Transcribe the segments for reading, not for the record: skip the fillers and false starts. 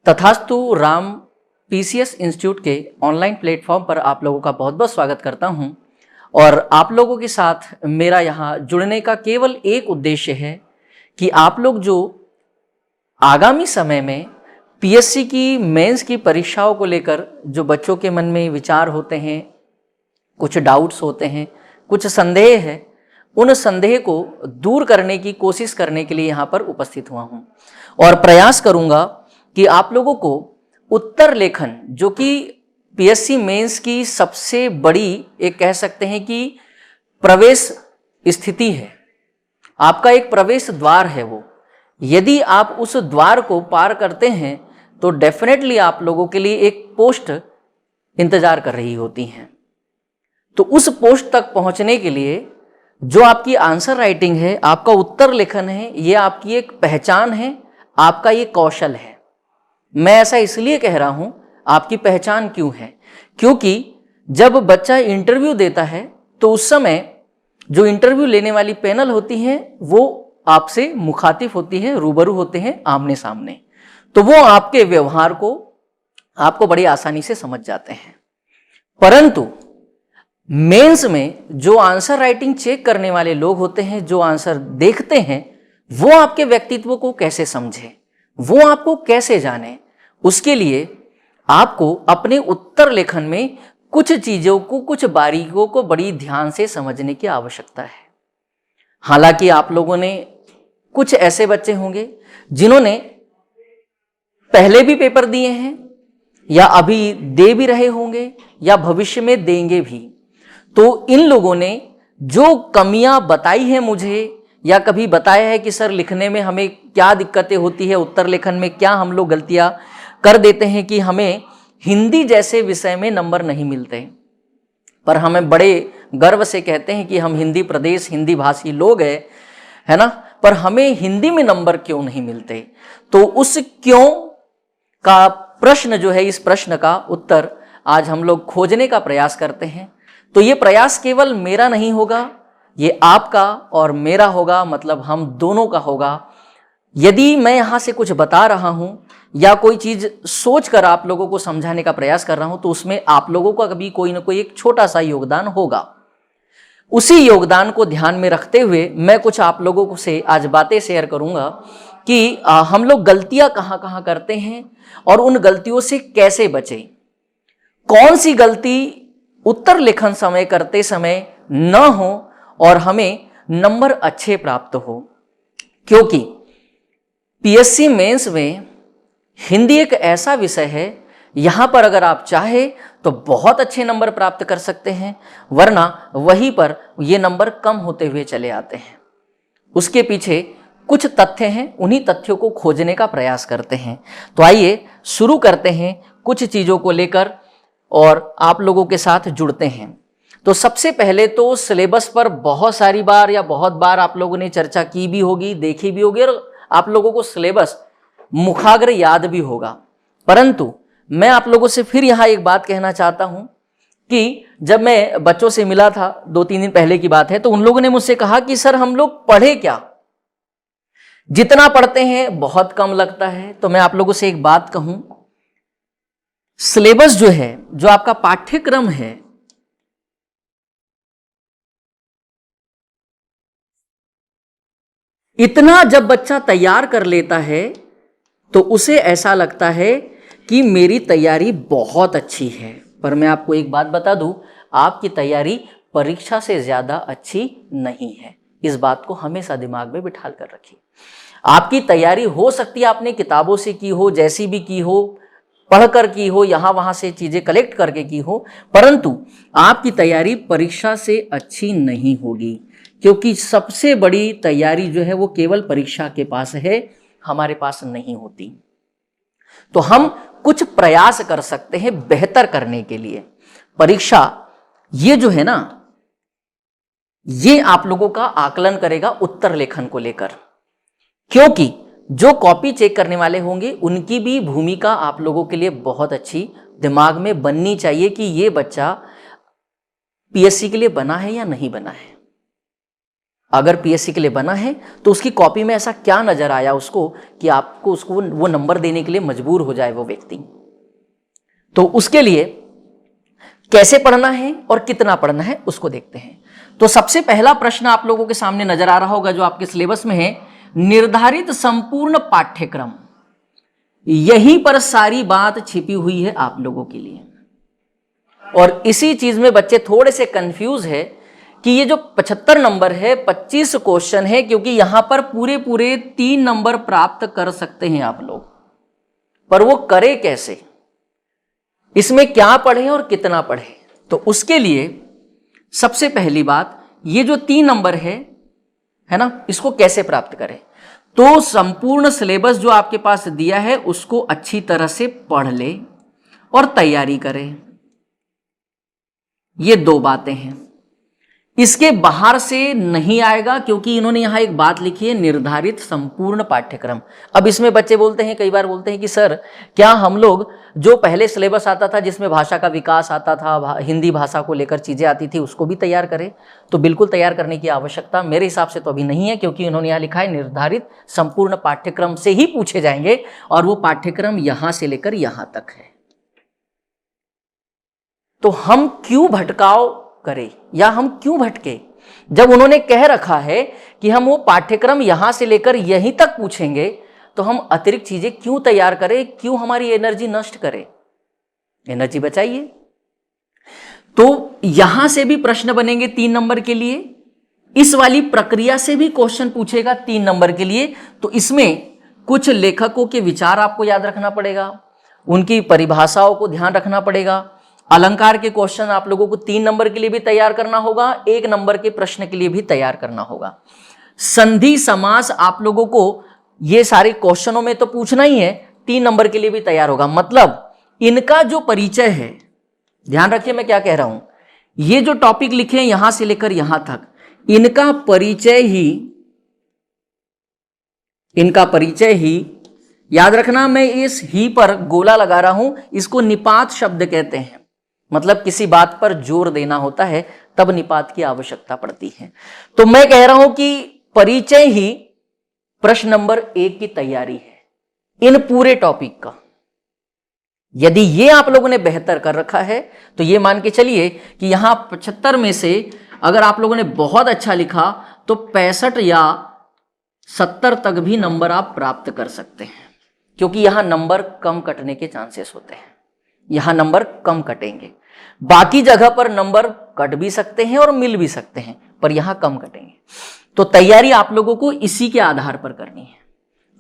तथास्तु Ram PCS institute के online platform पर आप लोगों का बहुत बहुत स्वागत करता हूं। और आप लोगों के साथ मेरा यहाँ जुड़ने का केवल एक उद्देश्य है कि आप लोग जो आगामी समय में पीएससी की मेंस की परीक्षाओं को लेकर जो बच्चों के मन में विचार होते हैं, कुछ डाउट्स होते हैं, कुछ संदेह है, उन संदेह को दूर करने की कोशिश करने के लिए यहाँ पर उपस्थित हुआ हूँ और प्रयास करूँगा कि आप लोगों को उत्तर लेखन, जो कि पीएससी मेंस की सबसे बड़ी एक कह सकते हैं कि प्रवेश स्थिति है, आपका एक प्रवेश द्वार है वो। यदि आप उस द्वार को पार करते हैं तो डेफिनेटली आप लोगों के लिए एक पोस्ट इंतजार कर रही होती हैं। तो उस पोस्ट तक पहुंचने के लिए जो आपकी आंसर राइटिंग है, आपका उत्तर लेखन है, ये आपकी एक पहचान है, आपका ये कौशल है। मैं ऐसा इसलिए कह रहा हूं, आपकी पहचान क्यों है? क्योंकि जब बच्चा इंटरव्यू देता है तो उस समय जो इंटरव्यू लेने वाली पैनल होती है वो आपसे मुखातिब होती है, रूबरू होते हैं आमने सामने, तो वो आपके व्यवहार को आपको बड़ी आसानी से समझ जाते हैं। परंतु मेंस में जो आंसर राइटिंग चेक करने वाले लोग होते हैं, जो आंसर देखते हैं, वो आपके व्यक्तित्व को कैसे समझे, वो आपको कैसे जाने, उसके लिए आपको अपने उत्तर लेखन में कुछ चीजों को, कुछ बारीकियों को बड़ी ध्यान से समझने की आवश्यकता है। हालांकि आप लोगों ने, कुछ ऐसे बच्चे होंगे जिन्होंने पहले भी पेपर दिए हैं या अभी दे भी रहे होंगे या भविष्य में देंगे भी, तो इन लोगों ने जो कमियां बताई हैं मुझे, या कभी बताया है कि सर लिखने में हमें क्या दिक्कतें होती है, उत्तर लेखन में क्या हम लोग गलतियां कर देते हैं कि हमें हिंदी जैसे विषय में नंबर नहीं मिलते, पर हमें बड़े गर्व से कहते हैं कि हम हिंदी प्रदेश, हिंदी भाषी लोग हैं, है ना, पर हमें हिंदी में नंबर क्यों नहीं मिलते? तो उस क्यों का प्रश्न जो है, इस प्रश्न का उत्तर आज हम लोग खोजने का प्रयास करते हैं। तो ये प्रयास केवल मेरा नहीं होगा, ये आपका और मेरा होगा, मतलब हम दोनों का होगा। यदि मैं यहाँ से कुछ बता रहा हूँ या कोई चीज सोच कर आप लोगों को समझाने का प्रयास कर रहा हूँ, तो उसमें आप लोगों का कभी कोई ना कोई एक छोटा सा योगदान होगा। उसी योगदान को ध्यान में रखते हुए मैं कुछ आप लोगों से आज बातें शेयर करूंगा कि हम लोग गलतियां कहाँ कहाँ करते हैं और उन गलतियों से कैसे बचें। कौन सी गलती उत्तर लेखन समय करते समय न हो और हमें नंबर अच्छे प्राप्त हो, क्योंकि पीएससी मेंस में हिंदी एक ऐसा विषय है, यहां पर अगर आप चाहे तो बहुत अच्छे नंबर प्राप्त कर सकते हैं, वरना वहीं पर ये नंबर कम होते हुए चले आते हैं। उसके पीछे कुछ तथ्य हैं, उन्हीं तथ्यों को खोजने का प्रयास करते हैं। तो आइए शुरू करते हैं कुछ चीजों को लेकर और आप लोगों के साथ जुड़ते हैं। तो सबसे पहले तो सिलेबस पर बहुत सारी बार या बहुत बार आप लोगों ने चर्चा की भी होगी, देखी भी होगी, और आप लोगों को सिलेबस मुखाग्र याद भी होगा। परंतु मैं आप लोगों से फिर यहाँ एक बात कहना चाहता हूं कि जब मैं बच्चों से मिला था 2-3 दिन पहले की बात है, तो उन लोगों ने मुझसे कहा कि सर हम लोग पढ़े क्या, जितना पढ़ते हैं बहुत कम लगता है। तो मैं आप लोगों से एक बात कहूं, सिलेबस जो है, जो आपका पाठ्यक्रम है, इतना जब बच्चा तैयार कर लेता है तो उसे ऐसा लगता है कि मेरी तैयारी बहुत अच्छी है। पर मैं आपको एक बात बता दूं, आपकी तैयारी परीक्षा से ज्यादा अच्छी नहीं है। इस बात को हमेशा दिमाग में बिठा कर रखिए। आपकी तैयारी हो सकती है आपने किताबों से की हो, जैसी भी की हो, पढ़कर की हो, यहां वहां से चीजें कलेक्ट करके की हो, परंतु आपकी तैयारी परीक्षा से अच्छी नहीं होगी, क्योंकि सबसे बड़ी तैयारी जो है वो केवल परीक्षा के पास है, हमारे पास नहीं होती। तो हम कुछ प्रयास कर सकते हैं बेहतर करने के लिए। परीक्षा ये जो है ना, ये आप लोगों का आकलन करेगा उत्तर लेखन को लेकर, क्योंकि जो कॉपी चेक करने वाले होंगे उनकी भी भूमिका आप लोगों के लिए बहुत अच्छी दिमाग में बननी चाहिए कि ये बच्चा पीएससी के लिए बना है या नहीं बना है। अगर पीएससी के लिए बना है तो उसकी कॉपी में ऐसा क्या नजर आया उसको कि आपको उसको वो नंबर देने के लिए मजबूर हो जाए वो व्यक्ति। तो उसके लिए कैसे पढ़ना है और कितना पढ़ना है उसको देखते हैं। तो सबसे पहला प्रश्न आप लोगों के सामने नजर आ रहा होगा जो आपके सिलेबस में है, निर्धारित संपूर्ण पाठ्यक्रम। यहीं पर सारी बात छिपी हुई है आप लोगों के लिए। और इसी चीज में बच्चे थोड़े से कंफ्यूज है कि ये जो 75 नंबर है 25 क्वेश्चन है, क्योंकि यहां पर पूरे पूरे 3 नंबर प्राप्त कर सकते हैं आप लोग, पर वो करे कैसे, इसमें क्या पढ़े और कितना पढ़े। तो उसके लिए सबसे पहली बात, ये जो 3 नंबर है ना, इसको कैसे प्राप्त करें। तो संपूर्ण सिलेबस जो आपके पास दिया है उसको अच्छी तरह से पढ़ ले और तैयारी करें। ये 2 बातें हैं, इसके बाहर से नहीं आएगा, क्योंकि इन्होंने यहां एक बात लिखी है, निर्धारित संपूर्ण पाठ्यक्रम। अब इसमें बच्चे बोलते हैं, कई बार बोलते हैं कि सर क्या हम लोग जो पहले सिलेबस आता था जिसमें भाषा का विकास आता था, हिंदी भाषा को लेकर चीजें आती थी, उसको भी तैयार करें। तो बिल्कुल तैयार करने की आवश्यकता मेरे हिसाब से तो अभी नहीं है, क्योंकि इन्होंने यहां लिखा है निर्धारित संपूर्ण पाठ्यक्रम से ही पूछे जाएंगे, और वो पाठ्यक्रम यहां से लेकर यहां तक है। तो हम क्यों भटकाव करें या हम क्यों भटके, जब उन्होंने कह रखा है कि हम वो पाठ्यक्रम यहां से लेकर यहीं तक पूछेंगे, तो हम अतिरिक्त चीजें क्यों तैयार करें, क्यों हमारी एनर्जी नष्ट करें। एनर्जी बचाइए। तो यहां से भी प्रश्न बनेंगे 3 नंबर के लिए, इस वाली प्रक्रिया से भी क्वेश्चन पूछेगा 3 नंबर के लिए। तो इसमें कुछ लेखकों के विचार आपको याद रखना पड़ेगा, उनकी परिभाषाओं को ध्यान रखना पड़ेगा। अलंकार के क्वेश्चन आप लोगों को 3 नंबर के लिए भी तैयार करना होगा, 1 नंबर के प्रश्न के लिए भी तैयार करना होगा। संधि समास आप लोगों को ये सारे क्वेश्चनों में तो पूछना ही है, 3 नंबर के लिए भी तैयार होगा। मतलब इनका जो परिचय है, ध्यान रखिए मैं क्या कह रहा हूं, ये जो टॉपिक लिखे हैं यहां से लेकर यहां तक, इनका परिचय ही याद रखना। मैं इस ही पर गोला लगा रहा हूं, इसको निपात शब्द कहते हैं। मतलब किसी बात पर जोर देना होता है तब निपात की आवश्यकता पड़ती है। तो मैं कह रहा हूं कि परिचय ही प्रश्न नंबर 1 की तैयारी है इन पूरे टॉपिक का। यदि ये आप लोगों ने बेहतर कर रखा है तो ये मान के चलिए कि यहां 75 में से अगर आप लोगों ने बहुत अच्छा लिखा तो 65 या 70 तक भी नंबर आप प्राप्त कर सकते हैं, क्योंकि यहां नंबर कम कटने के चांसेस होते हैं, यहां नंबर कम कटेंगे। बाकी जगह पर नंबर कट भी सकते हैं और मिल भी सकते हैं, पर यहां कम कटेंगे। तो तैयारी आप लोगों को इसी के आधार पर करनी है।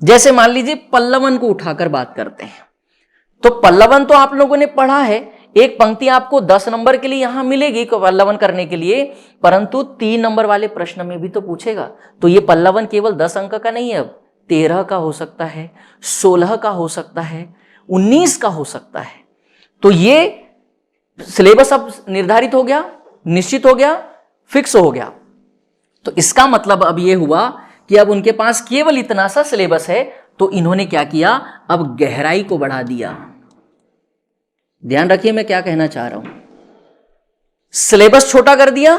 जैसे मान लीजिए पल्लवन को उठाकर बात करते हैं, तो पल्लवन तो आप लोगों ने पढ़ा है, एक पंक्ति आपको 10 नंबर के लिए यहां मिलेगी पल्लवन करने के लिए, परंतु 3 नंबर वाले प्रश्न में भी तो पूछेगा। तो ये पल्लवन केवल 10 अंक का नहीं है, अब 13 का हो सकता है, 16 का हो सकता है, 19 का हो सकता है। तो ये सिलेबस अब निर्धारित हो गया, निश्चित हो गया, फिक्स हो गया। तो इसका मतलब अब ये हुआ कि अब उनके पास केवल इतना सा सिलेबस है, तो इन्होंने क्या किया, अब गहराई को बढ़ा दिया। ध्यान रखिए मैं क्या कहना चाह रहा हूं, सिलेबस छोटा कर दिया,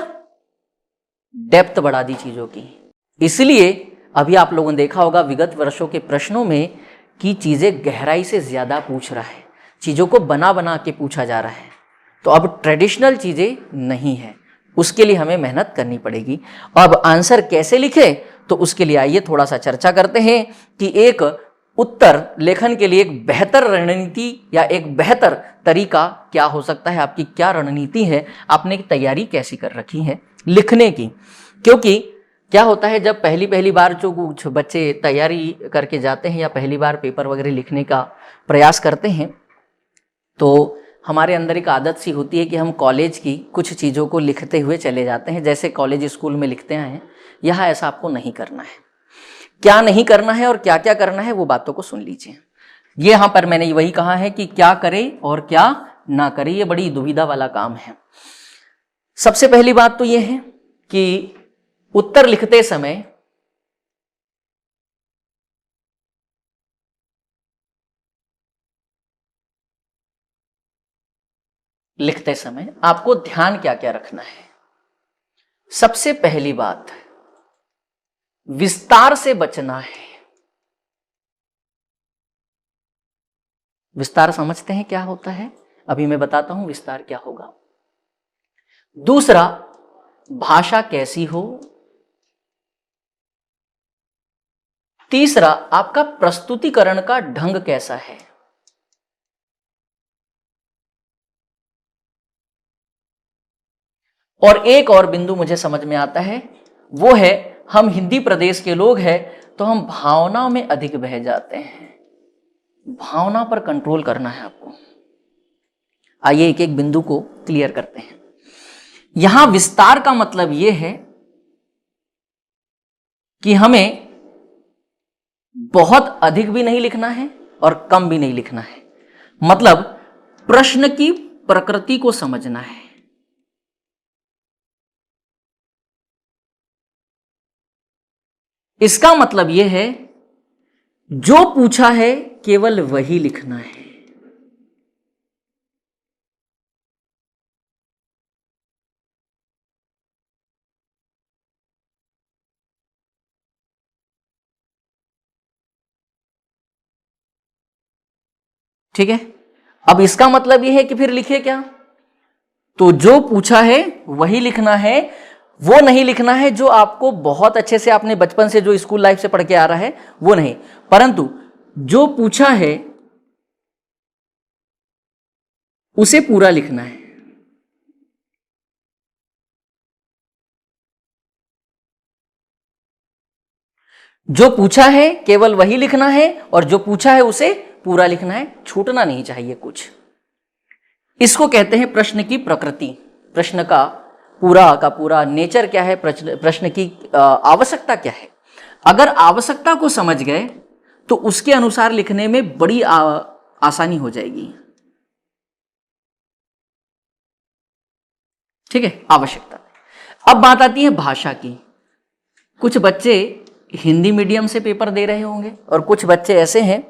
डेप्थ बढ़ा दी चीजों की। इसलिए अभी आप लोगों ने देखा होगा विगत वर्षों के प्रश्नों में कि चीजें गहराई से ज्यादा पूछ रहा है, चीजों को बना बना के पूछा जा रहा है। तो अब ट्रेडिशनल चीजें नहीं है, उसके लिए हमें मेहनत करनी पड़ेगी। अब आंसर कैसे लिखे, तो उसके लिए आइए थोड़ा सा चर्चा करते हैं कि एक उत्तर लेखन के लिए एक बेहतर रणनीति या एक बेहतर तरीका क्या हो सकता है, आपकी क्या रणनीति है, आपने तैयारी कैसी कर रखी है लिखने की। क्योंकि क्या होता है, जब पहली बार जो कुछ बच्चे तैयारी करके जाते हैं या पहली बार पेपर वगैरह लिखने का प्रयास करते हैं, तो हमारे अंदर एक आदत सी होती है कि हम कॉलेज की कुछ चीज़ों को लिखते हुए चले जाते हैं, जैसे कॉलेज स्कूल में लिखते हैं। यहाँ ऐसा आपको नहीं करना है। क्या नहीं करना है और क्या क्या करना है वो बातों को सुन लीजिए। ये यहाँ पर मैंने वही कहा है कि क्या करें और क्या ना करें, ये बड़ी दुविधा वाला काम है। सबसे पहली बात तो ये है कि उत्तर लिखते समय आपको ध्यान क्या क्या रखना है। सबसे पहली बात, विस्तार से बचना है। विस्तार समझते हैं क्या होता है? अभी मैं बताता हूं विस्तार क्या होगा। दूसरा, भाषा कैसी हो। तीसरा, आपका प्रस्तुतिकरण का ढंग कैसा है। और एक और बिंदु मुझे समझ में आता है, वो है हम हिंदी प्रदेश के लोग हैं तो हम भावनाओं में अधिक बह जाते हैं। भावना पर कंट्रोल करना है आपको। आइए एक एक बिंदु को क्लियर करते हैं। यहां विस्तार का मतलब यह है कि हमें बहुत अधिक भी नहीं लिखना है और कम भी नहीं लिखना है। मतलब प्रश्न की प्रकृति को समझना है। इसका मतलब यह है जो पूछा है केवल वही लिखना है। ठीक है, अब इसका मतलब यह है कि फिर लिखे क्या? तो जो पूछा है वही लिखना है। वो नहीं लिखना है जो आपको बहुत अच्छे से आपने बचपन से जो स्कूल लाइफ से पढ़ के आ रहा है वो नहीं, परंतु जो पूछा है उसे पूरा लिखना है। जो पूछा है केवल वही लिखना है और जो पूछा है उसे पूरा लिखना है, छूटना नहीं चाहिए कुछ। इसको कहते हैं प्रश्न की प्रकृति। प्रश्न का पूरा नेचर क्या है, प्रश्न की आवश्यकता क्या है। अगर आवश्यकता को समझ गए तो उसके अनुसार लिखने में बड़ी आसानी हो जाएगी। ठीक है, आवश्यकता। अब बात आती है भाषा की। कुछ बच्चे हिंदी मीडियम से पेपर दे रहे होंगे और कुछ बच्चे ऐसे हैं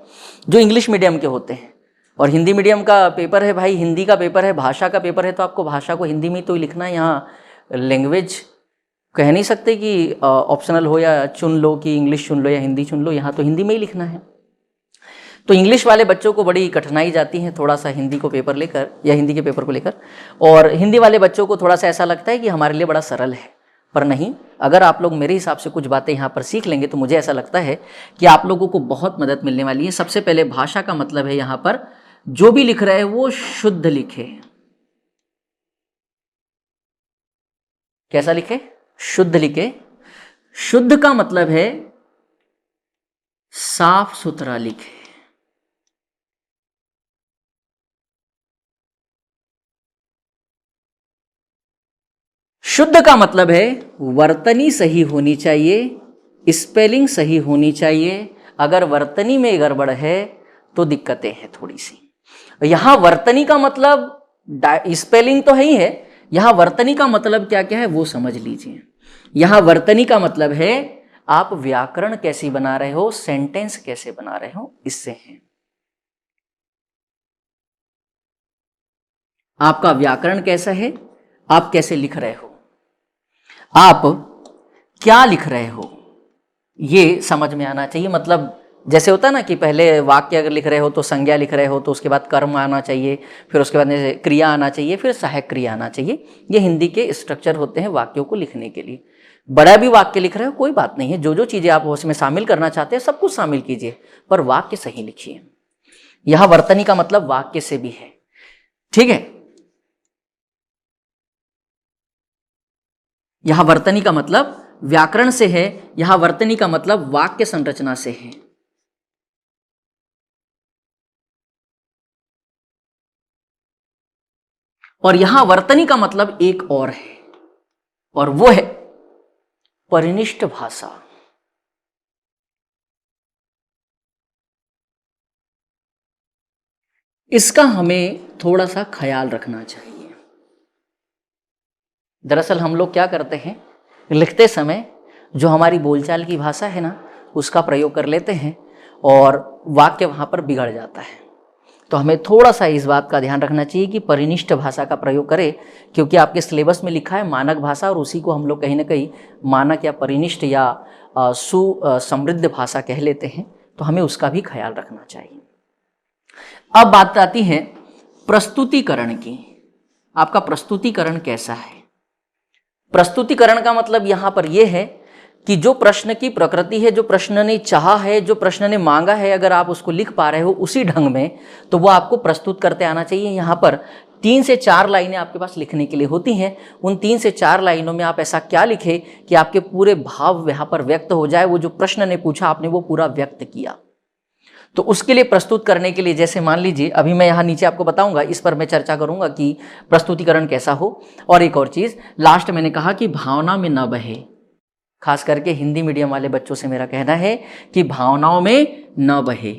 जो इंग्लिश मीडियम के होते हैं। और हिंदी मीडियम का पेपर है भाई, हिंदी का पेपर है, भाषा का पेपर है, तो आपको भाषा को हिंदी में तो ही लिखना है। यहाँ लैंग्वेज कह नहीं सकते कि ऑप्शनल हो या चुन लो कि इंग्लिश चुन लो या हिंदी चुन लो, यहाँ तो हिंदी में ही लिखना है। तो इंग्लिश वाले बच्चों को बड़ी कठिनाई जाती है थोड़ा सा हिंदी को पेपर लेकर या हिंदी के पेपर को लेकर, और हिंदी वाले बच्चों को थोड़ा सा ऐसा लगता है कि हमारे लिए बड़ा सरल है। पर नहीं, अगर आप लोग मेरे हिसाब से कुछ बातें यहाँ पर सीख लेंगे तो मुझे ऐसा लगता है कि आप लोगों को बहुत मदद मिलने वाली है। सबसे पहले भाषा का मतलब है यहाँ पर जो भी लिख रहे हैं वो शुद्ध लिखे। कैसा लिखे? शुद्ध लिखे। शुद्ध का मतलब है साफ सुथरा लिखे। शुद्ध का मतलब है वर्तनी सही होनी चाहिए, स्पेलिंग सही होनी चाहिए। अगर वर्तनी में गड़बड़ है तो दिक्कतें हैं थोड़ी सी। यहां वर्तनी का मतलब स्पेलिंग तो है ही है, यहां वर्तनी का मतलब क्या क्या है वो समझ लीजिए। यहां वर्तनी का मतलब है आप व्याकरण कैसी बना रहे हो, सेंटेंस कैसे बना रहे हो, इससे है। आपका व्याकरण कैसा है, आप कैसे लिख रहे हो, आप क्या लिख रहे हो, ये समझ में आना चाहिए। मतलब जैसे होता है ना कि पहले वाक्य अगर लिख रहे हो तो संज्ञा लिख रहे हो तो उसके बाद कर्म आना चाहिए, फिर उसके बाद क्रिया आना चाहिए, फिर सहायक क्रिया आना चाहिए। ये हिंदी के स्ट्रक्चर होते हैं वाक्यों को लिखने के लिए। बड़ा भी वाक्य लिख रहे हो कोई बात नहीं है, जो जो चीजें आप उसमें शामिल करना चाहते हैं सब कुछ शामिल कीजिए, पर वाक्य सही लिखिए। यह वर्तनी का मतलब वाक्य से भी है। ठीक है, यह वर्तनी का मतलब व्याकरण से है, यहां वर्तनी का मतलब वाक्य संरचना से है। और यहां वर्तनी का मतलब एक और है, और वो है परिनिष्ठ भाषा। इसका हमें थोड़ा सा ख्याल रखना चाहिए। दरअसल हम लोग क्या करते हैं, लिखते समय जो हमारी बोलचाल की भाषा है ना उसका प्रयोग कर लेते हैं और वाक्य वहाँ पर बिगड़ जाता है। तो हमें थोड़ा सा इस बात का ध्यान रखना चाहिए कि परिनिष्ठ भाषा का प्रयोग करें, क्योंकि आपके सिलेबस में लिखा है मानक भाषा और उसी को हम लोग कहीं ना कहीं मानक या परिनिष्ठ या सुसमृद्ध भाषा कह लेते हैं, तो हमें उसका भी ख्याल रखना चाहिए। अब बात आती है प्रस्तुतिकरण की। आपका प्रस्तुतिकरण कैसा है? प्रस्तुतिकरण का मतलब यहां पर यह है कि जो प्रश्न की प्रकृति है, जो प्रश्न ने चाहा है, जो प्रश्न ने मांगा है, अगर आप उसको लिख पा रहे हो उसी ढंग में, तो वो आपको प्रस्तुत करते आना चाहिए। यहाँ पर 3 से 4 लाइनें आपके पास लिखने के लिए होती हैं। उन 3 से 4 लाइनों में आप ऐसा क्या लिखे कि आपके पूरे भाव यहाँ पर व्यक्त हो जाए। वो जो प्रश्न ने पूछा आपने वो पूरा व्यक्त किया। तो उसके लिए प्रस्तुत करने के लिए, जैसे मान लीजिए अभी मैं यहाँ नीचे आपको बताऊंगा, इस पर मैं चर्चा करूंगा कि प्रस्तुतिकरण कैसा हो। और एक और चीज, लास्ट मैंने कहा कि भावना में न बहे। खास करके हिंदी मीडियम वाले बच्चों से मेरा कहना है कि भावनाओं में न बहे।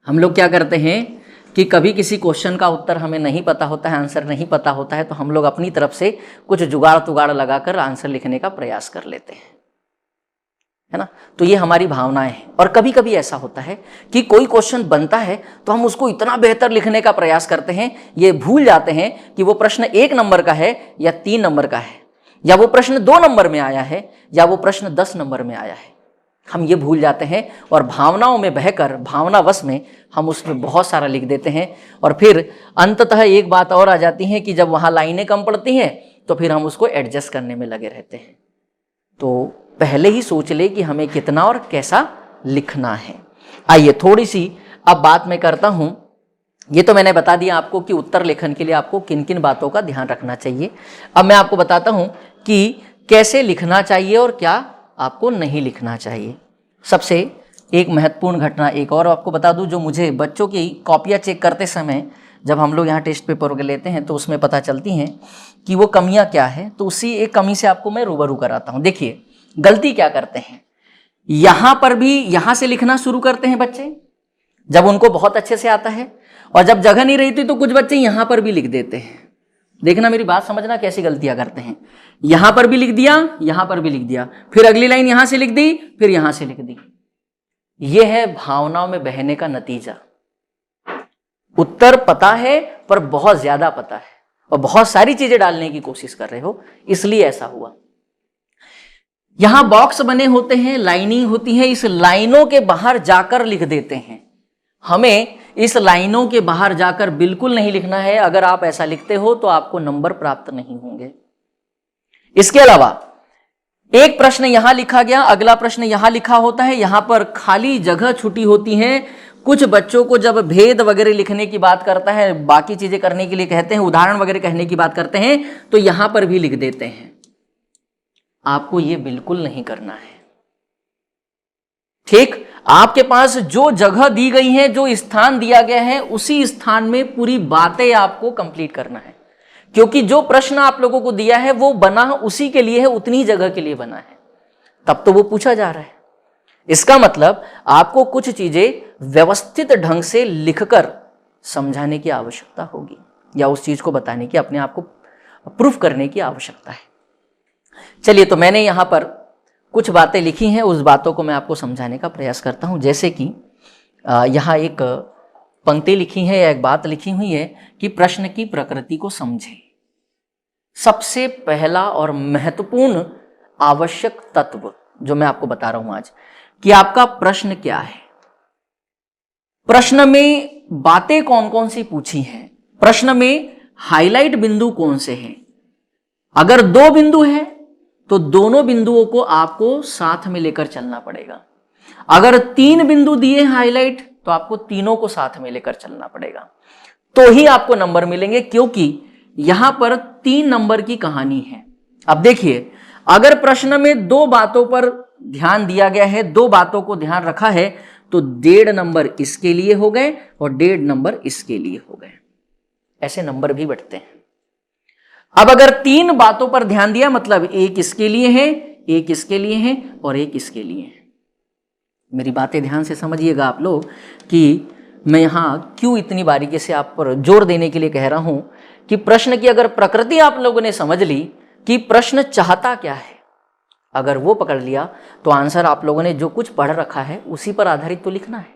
हम लोग क्या करते हैं कि कभी किसी क्वेश्चन का उत्तर हमें नहीं पता होता है, आंसर नहीं पता होता है, तो हम लोग अपनी तरफ से कुछ जुगाड़ तुगाड़ लगाकर आंसर लिखने का प्रयास कर लेते हैं, है ना। तो ये हमारी भावनाएं हैं। और कभी कभी ऐसा होता है कि कोई क्वेश्चन बनता है तो हम उसको इतना बेहतर लिखने का प्रयास करते हैं, ये भूल जाते हैं कि वो प्रश्न 1 नंबर का है या 3 नंबर का है, या वो प्रश्न 2 नंबर में आया है, या वो प्रश्न 10 नंबर में आया है। हम ये भूल जाते हैं और भावनाओं में बहकर, भावनावश में हम उसमें बहुत सारा लिख देते हैं। और फिर अंततः एक बात और आ जाती है कि जब वहाँ लाइनें कम पड़ती हैं तो फिर हम उसको एडजस्ट करने में लगे रहते हैं। तो पहले ही सोच ले कि हमें कितना और कैसा लिखना है। आइए थोड़ी सी अब बात मैं करता हूँ। ये तो मैंने बता दिया आपको कि उत्तर लेखन के लिए आपको किन किन बातों का ध्यान रखना चाहिए। अब मैं आपको बताता हूँ कि कैसे लिखना चाहिए और क्या आपको नहीं लिखना चाहिए। सबसे एक महत्वपूर्ण घटना एक और आपको बता दूं, जो मुझे बच्चों की कॉपियाँ चेक करते समय, जब हम लोग यहाँ टेस्ट पेपर वगैरह लेते हैं तो उसमें पता चलती हैं कि वो कमियाँ क्या है। तो उसी एक कमी से आपको मैं रूबरू कराता हूँ। देखिए गलती क्या करते हैं, यहाँ पर भी यहाँ से लिखना शुरू करते हैं बच्चे, जब उनको बहुत अच्छे से आता है, और जब जगह नहीं रहती तो कुछ बच्चे यहाँ पर भी लिख देते हैं। देखना, मेरी बात समझना, कैसी गलतियां करते हैं। यहां पर भी लिख दिया, यहां पर भी लिख दिया, फिर अगली लाइन यहां से लिख दी, फिर यहां से लिख दी। यह है भावनाओं में बहने का नतीजा। उत्तर पता है पर बहुत ज्यादा पता है और बहुत सारी चीजें डालने की कोशिश कर रहे हो, इसलिए ऐसा हुआ। यहां बॉक्स बने होते हैं, लाइनिंग होती है, इस लाइनों के बाहर जाकर लिख देते हैं। हमें इस लाइनों के बाहर जाकर बिल्कुल नहीं लिखना है। अगर आप ऐसा लिखते हो तो आपको नंबर प्राप्त नहीं होंगे। इसके अलावा एक प्रश्न यहां लिखा गया, अगला प्रश्न यहां लिखा होता है, यहां पर खाली जगह छुटी होती है। कुछ बच्चों को जब भेद वगैरह लिखने की बात करता है, बाकी चीजें करने के लिए कहते हैं, उदाहरण वगैरह कहने की बात करते हैं, तो यहां पर भी लिख देते हैं। आपको यह बिल्कुल नहीं करना है। ठीक, आपके पास जो जगह दी गई है, जो स्थान दिया गया है, उसी स्थान में पूरी बातें आपको कंप्लीट करना है। क्योंकि जो प्रश्न आप लोगों को दिया है वो बना उसी के लिए है, उतनी जगह के लिए बना है, तब तो वो पूछा जा रहा है। इसका मतलब आपको कुछ चीजें व्यवस्थित ढंग से लिखकर समझाने की आवश्यकता होगी, या उस चीज को बताने की, अपने आप को प्रूफ करने की आवश्यकता है। चलिए, तो मैंने यहां पर कुछ बातें लिखी हैं, उस बातों को मैं आपको समझाने का प्रयास करता हूं। जैसे कि यहाँ एक पंक्ति लिखी है या एक बात लिखी हुई है कि प्रश्न की प्रकृति को समझें। सबसे पहला और महत्वपूर्ण आवश्यक तत्व जो मैं आपको बता रहा हूं आज, कि आपका प्रश्न क्या है, प्रश्न में बातें कौन कौन सी पूछी हैं, प्रश्न में हाईलाइट बिंदु कौन से हैं। अगर 2 बिंदु हैं तो दोनों बिंदुओं को आपको साथ में लेकर चलना पड़ेगा। अगर 3 बिंदु दिए हाईलाइट तो आपको तीनों को साथ में लेकर चलना पड़ेगा, तो ही आपको नंबर मिलेंगे, क्योंकि यहां पर 3 नंबर की कहानी है। अब देखिए, अगर प्रश्न में 2 बातों पर ध्यान दिया गया है, 2 बातों को ध्यान रखा है, तो 1.5 नंबर इसके लिए हो गए और 1.5 नंबर इसके लिए हो गए। ऐसे नंबर भी बढ़ते हैं। अब अगर 3 बातों पर ध्यान दिया, मतलब एक इसके लिए है, एक इसके लिए है और एक इसके लिए है। मेरी बातें ध्यान से समझिएगा आप लोग कि मैं यहां क्यों इतनी बारीकी से आप पर जोर देने के लिए कह रहा हूं कि प्रश्न की अगर प्रकृति आप लोगों ने समझ ली कि प्रश्न चाहता क्या है, अगर वो पकड़ लिया तो आंसर आप लोगों ने जो कुछ पढ़ रखा है उसी पर आधारित तो लिखना है।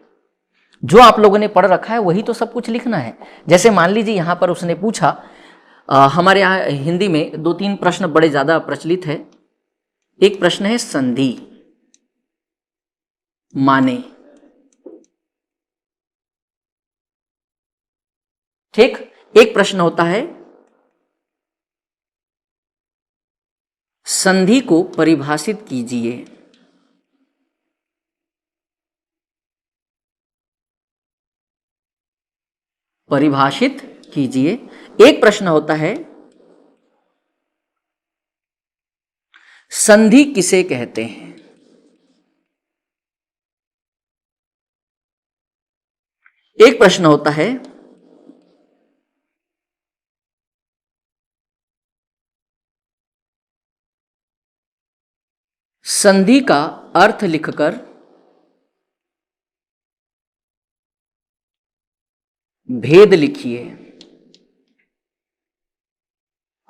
जो आप लोगों ने पढ़ रखा है वही तो सब कुछ लिखना है। जैसे मान लीजिए यहां पर उसने पूछा, हमारे यहाँ हिंदी में 2-3 प्रश्न बड़े ज़्यादा प्रचलित है एक प्रश्न है संधि माने। ठीक, एक प्रश्न होता है संधि को परिभाषित कीजिए। परिभाषित कीजिए। एक प्रश्न होता है संधि किसे कहते हैं। एक प्रश्न होता है संधि का अर्थ लिखकर भेद लिखिए।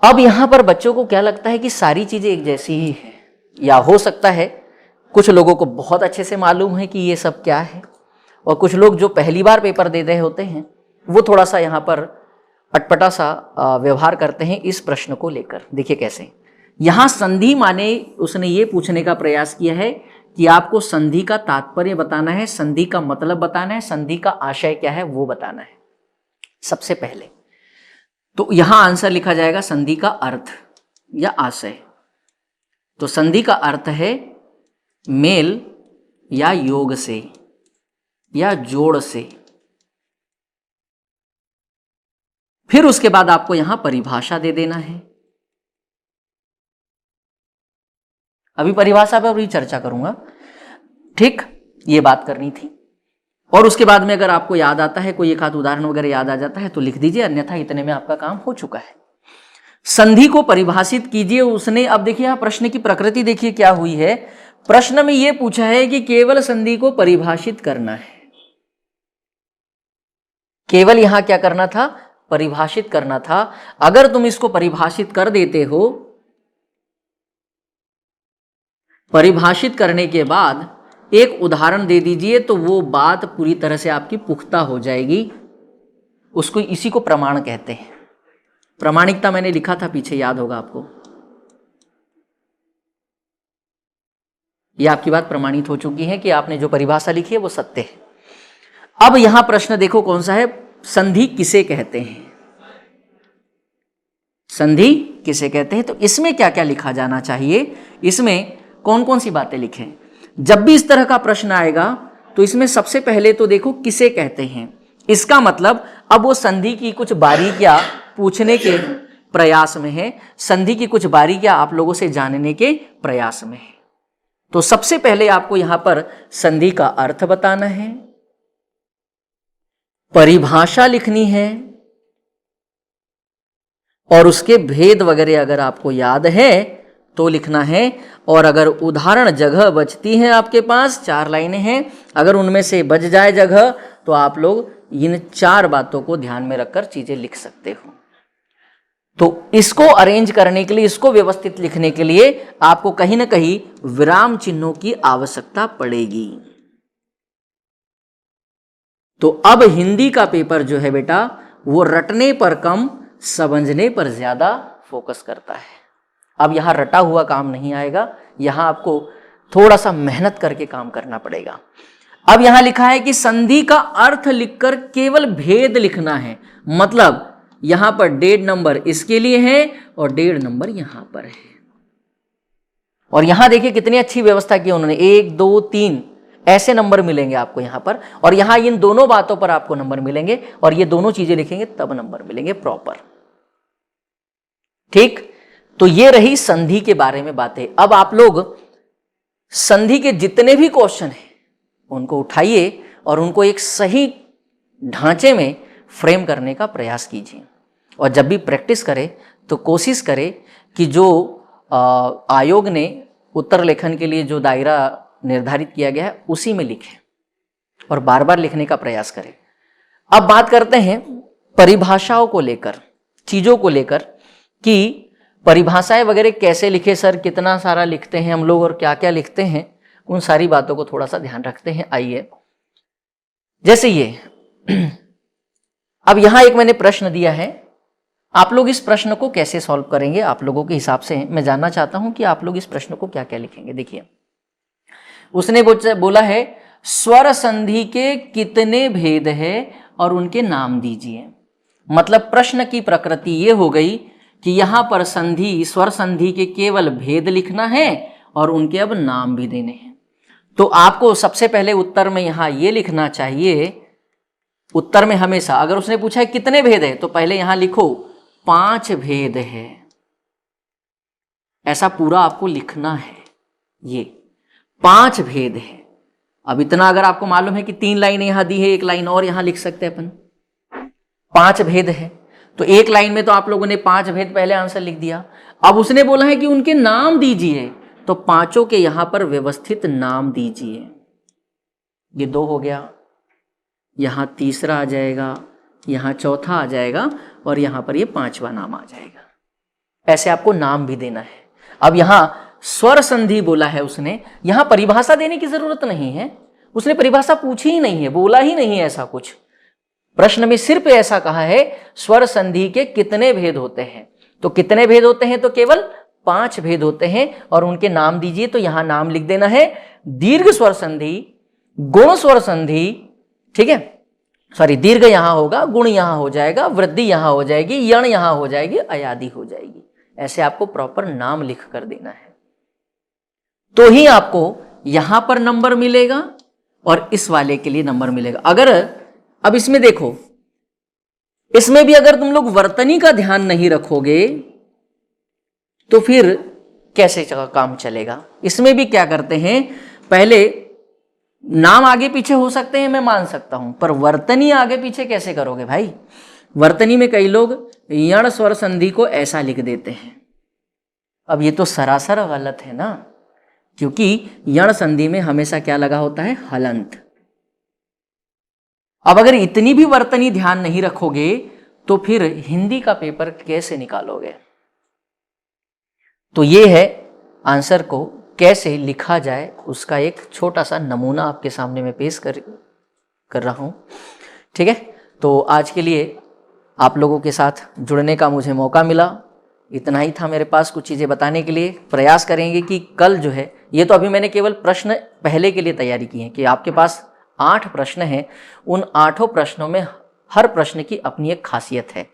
अब यहां पर बच्चों को क्या लगता है कि सारी चीजें एक जैसी ही है, या हो सकता है कुछ लोगों को बहुत अच्छे से मालूम है कि ये सब क्या है, और कुछ लोग जो पहली बार पेपर दे रहे होते हैं वो थोड़ा सा यहां पर अटपटा सा व्यवहार करते हैं इस प्रश्न को लेकर। देखिए कैसे, यहां संधि माने उसने ये पूछने का प्रयास किया है कि आपको संधि का तात्पर्य बताना है, संधि का मतलब बताना है, संधि का आशय क्या है वो बताना है सबसे पहले। तो यहां आंसर लिखा जाएगा संधि का अर्थ या आशय। तो संधि का अर्थ है मेल या योग से या जोड़ से। फिर उसके बाद आपको यहां परिभाषा दे देना है। अभी परिभाषा पर भी चर्चा करूंगा, ठीक, ये बात करनी थी। और उसके बाद में अगर आपको याद आता है, कोई एक आध उदाहरण वगैरह याद आ जाता है तो लिख दीजिए, अन्यथा इतने में आपका काम हो चुका है। संधि को परिभाषित कीजिए उसने। अब देखिए यहां प्रश्न की प्रकृति देखिए क्या हुई है। प्रश्न में यह पूछा है कि केवल संधि को परिभाषित करना है। केवल यहां क्या करना था, परिभाषित करना था। अगर तुम इसको परिभाषित कर देते हो, परिभाषित करने के बाद एक उदाहरण दे दीजिए तो वो बात पूरी तरह से आपकी पुख्ता हो जाएगी। उसको, इसी को प्रमाण कहते हैं। प्रामाणिकता मैंने लिखा था पीछे, याद होगा आपको। यह आपकी बात प्रमाणित हो चुकी है कि आपने जो परिभाषा लिखी है वो सत्य है। अब यहां प्रश्न देखो कौन सा है, संधि किसे कहते हैं। संधि किसे कहते हैं, तो इसमें क्या क्या लिखा जाना चाहिए, इसमें कौन कौन सी बातें लिखें। जब भी इस तरह का प्रश्न आएगा तो इसमें सबसे पहले तो देखो किसे कहते हैं। इसका मतलब अब वो संधि की कुछ बारीकियां पूछने के प्रयास में है, संधि की कुछ बारीकियां आप लोगों से जानने के प्रयास में है। तो सबसे पहले आपको यहां पर संधि का अर्थ बताना है, परिभाषा लिखनी है, और उसके भेद वगैरह अगर आपको याद है तो लिखना है। और अगर उदाहरण जगह बचती है आपके पास, 4 लाइनें हैं, अगर उनमें से बच जाए जगह तो आप लोग इन 4 बातों को ध्यान में रखकर चीजें लिख सकते हो। तो इसको अरेंज करने के लिए, इसको व्यवस्थित लिखने के लिए आपको कहीं ना कहीं विराम चिन्हों की आवश्यकता पड़ेगी। तो अब हिंदी का पेपर जो है बेटा, वो रटने पर कम समझने पर ज्यादा फोकस करता है। अब यहां रटा हुआ काम नहीं आएगा, यहां आपको थोड़ा सा मेहनत करके काम करना पड़ेगा। अब यहां लिखा है कि संधि का अर्थ लिखकर केवल भेद लिखना है। मतलब यहां पर 1.5 नंबर इसके लिए है और 1.5 नंबर यहां पर है। और यहां देखिए कितनी अच्छी व्यवस्था की उन्होंने, 1 2 3 ऐसे नंबर मिलेंगे आपको यहां पर, और यहां इन दोनों बातों पर आपको नंबर मिलेंगे, और ये दोनों चीजें लिखेंगे तब नंबर मिलेंगे प्रॉपर। ठीक, तो ये रही संधि के बारे में बातें। अब आप लोग संधि के जितने भी क्वेश्चन हैं उनको उठाइए और उनको एक सही ढांचे में फ्रेम करने का प्रयास कीजिए। और जब भी प्रैक्टिस करें तो कोशिश करें कि जो आयोग ने उत्तर लेखन के लिए जो दायरा निर्धारित किया गया है उसी में लिखें और बार बार लिखने का प्रयास करें। अब बात करते हैं परिभाषाओं को लेकर, चीजों को लेकर, कि परिभाषाएं वगैरह कैसे लिखे सर, कितना सारा लिखते हैं हम लोग और क्या क्या लिखते हैं, उन सारी बातों को थोड़ा सा ध्यान रखते हैं। आइए, जैसे ये अब यहां एक मैंने प्रश्न दिया है, आप लोग इस प्रश्न को कैसे सॉल्व करेंगे, आप लोगों के हिसाब से मैं जानना चाहता हूं कि आप लोग इस प्रश्न को क्या क्या लिखेंगे। देखिए उसने बोला है स्वर संधि के कितने भेद है और उनके नाम दीजिए। मतलब प्रश्न की प्रकृति ये हो गई कि यहां पर संधि, स्वर संधि के केवल भेद लिखना है और उनके अब नाम भी देने हैं। तो आपको सबसे पहले उत्तर में यहां ये लिखना चाहिए, उत्तर में हमेशा अगर उसने पूछा है कितने भेद है तो पहले यहां लिखो 5 भेद है, ऐसा पूरा आपको लिखना है। ये 5 भेद है। अब इतना अगर आपको मालूम है कि 3 लाइनें यहां दी है, 1 लाइन और यहां लिख सकते हैं अपन। 5 भेद है तो 1 लाइन में तो आप लोगों ने 5 भेद पहले आंसर लिख दिया। अब उसने बोला है कि उनके नाम दीजिए, तो पांचों के यहां पर व्यवस्थित नाम दीजिए। ये 2 हो गया, यहां तीसरा आ जाएगा, यहां चौथा आ जाएगा और यहां पर ये 5वां नाम आ जाएगा। ऐसे आपको नाम भी देना है। अब यहां स्वर संधि बोला है उसने, यहां परिभाषा देने की जरूरत नहीं है, उसने परिभाषा पूछी ही नहीं है, बोला ही नहीं है ऐसा कुछ। प्रश्न में सिर्फ ऐसा कहा है स्वर संधि के कितने भेद होते हैं, तो कितने भेद होते हैं तो केवल 5 भेद होते हैं और उनके नाम दीजिए। तो यहां नाम लिख देना है दीर्घ स्वर संधि, गुण स्वर संधि, ठीक है, सॉरी दीर्घ यहां होगा, गुण यहां हो जाएगा, वृद्धि यहां हो जाएगी, यण यहां हो जाएगी, अयादि हो जाएगी। ऐसे आपको प्रॉपर नाम लिख कर देना है, तो ही आपको यहां पर नंबर मिलेगा और इस वाले के लिए नंबर मिलेगा। अगर अब इसमें देखो, इसमें भी अगर तुम लोग वर्तनी का ध्यान नहीं रखोगे तो फिर कैसे काम चलेगा। इसमें भी क्या करते हैं, पहले नाम आगे पीछे हो सकते हैं, मैं मान सकता हूं, पर वर्तनी आगे पीछे कैसे करोगे भाई। वर्तनी में कई लोग यण स्वर संधि को ऐसा लिख देते हैं। अब ये तो सरासर गलत है ना, क्योंकि यण संधि में हमेशा क्या लगा होता है, हलंत। अब अगर इतनी भी वर्तनी ध्यान नहीं रखोगे तो फिर हिंदी का पेपर कैसे निकालोगे। तो ये है आंसर को कैसे लिखा जाए, उसका एक छोटा सा नमूना आपके सामने मैं पेश कर रहा हूं, ठीक है। तो आज के लिए आप लोगों के साथ जुड़ने का मुझे मौका मिला, इतना ही था मेरे पास कुछ चीज़ें बताने के लिए। प्रयास करेंगे कि कल जो है, ये तो अभी मैंने केवल प्रश्न पहले के लिए तैयारी की है कि आपके पास 8 प्रश्न हैं, उन 8 प्रश्नों में हर प्रश्न की अपनी एक खासियत है।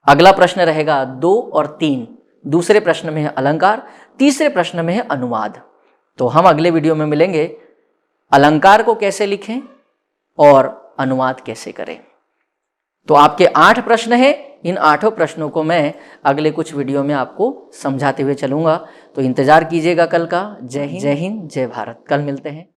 अगला प्रश्न रहेगा 2 और 3, दूसरे प्रश्न में है अलंकार, तीसरे प्रश्न में है अनुवाद। तो हम अगले वीडियो में मिलेंगे, अलंकार को कैसे लिखें और अनुवाद कैसे करें। तो आपके 8 प्रश्न हैं, इन 8 प्रश्नों को मैं अगले कुछ वीडियो में आपको समझाते हुए चलूंगा। तो इंतजार कीजिएगा कल का। जय हिंद, जय भारत। कल मिलते हैं।